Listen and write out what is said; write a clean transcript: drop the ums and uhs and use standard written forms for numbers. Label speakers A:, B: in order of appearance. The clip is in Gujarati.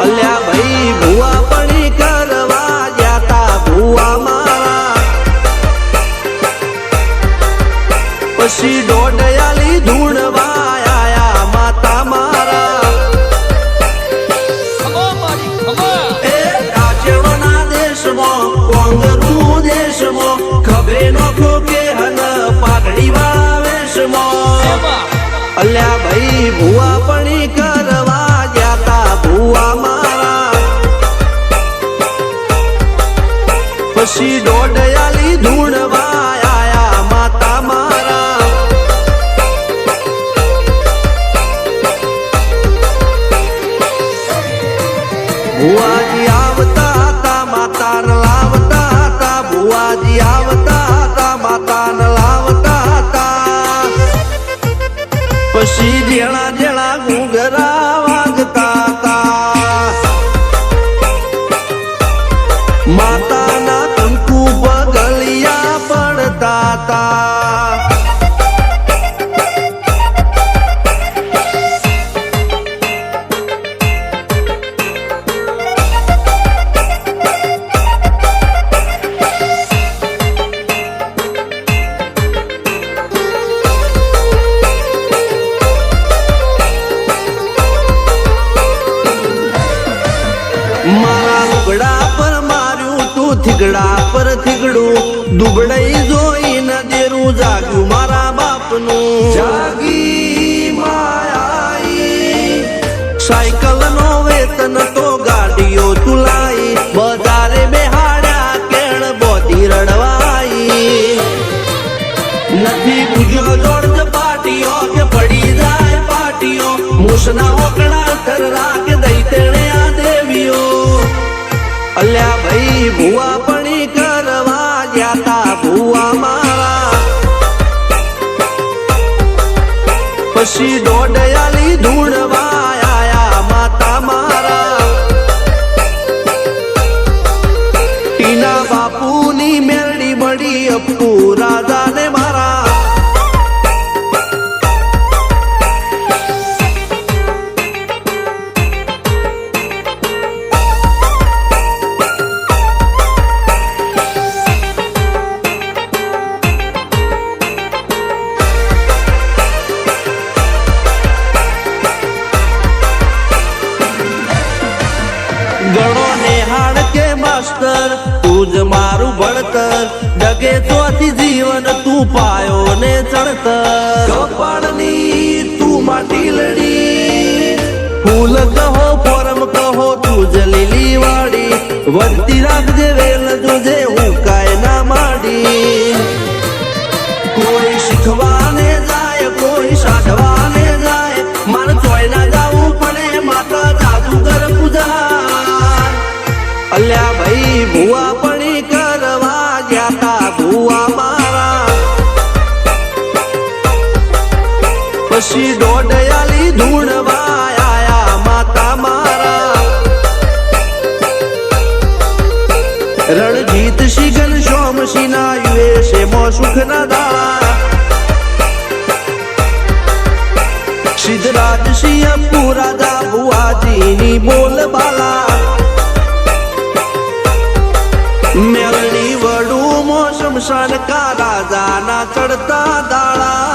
A: અલ્યા ભાઈ ભુવા પણી કરવા જાતા ભુવા મારા પછી દોડયાલી ધૂણવા આયા માતા મારા એ કાચેવના દેશમાં કોંગરું દેશમાં ખભે નોખો કે હન પાઘડી વાળા વેશમાં અલ્યા ભાઈ ભુવા પણી કરવા જાતા ભુવા મારા પછી દોડયાલી ધૂણવા આયા માતા મારા ભુવાજી આવતા હતા માતાને લાવતા હતા ભુવાજી આવતા હતા માતાને લાવતા હતા પછી જેણા જેણા ઘૂંઘરા વાગતા હતા માતાના કંકુ પગલિયા પડતા હતા મારા લુગડા પર માર્યું તું થીગડા પર થીગડું દુબળઈ જોઈને દેરું જાગ્યું મારા બાપનું જાગી માયાઈ સાયકલ નો વેતન તો ગાડીઓ તુલાઈ બજારે બેહાડ્યા કેણ બોધી રડવાઈ નથી પૂજ્યો જોડ પાટીઓ કે પડી જાય પાટીઓ મૂસના ઓકડા થરરા કે દઈ તેણે આ દેવીઓ અલ્યા ભાઈ ભુવા પણી કરવા જાતા ભુવા મારા પછી દોડયાલી ધૂણવા આયા માતા મારા ટીના બાપુની મેરડી મળી અપ્પુ રાજાને મારા ગણો નેહાળ કે માસ્ટર તું જ મારું ભણતર ડગે ચોથી જીવન તું પાયો ને ચણતર કપાળની તું માટી લડી ફૂલ કહો ફોરમ કહો તું જ લીલી વાડી વધતી રાખજે વેલ જોજે હું કાય ના માડી કોઈ શીખવાને જાય કોઈ સાધવાને જાય મારે ચોય ના જાવું પડે માતા જાદુગર પૂજા અલ્યા ભાઈ ભુવા પણી કરવા જાતા ભુવા મારા પછી દોડયાલી ધૂણવા આયા માતા મારા રણજીત સિંહ સોમસિંહ ના યુએસે મો સુખ ના દાળા સિદ્ધરાજ સિંહ પુરાદા ભુવાજીની બોલ બાલા મેલની વડું મો શમશાન કા રાજાના ચડતા દાળા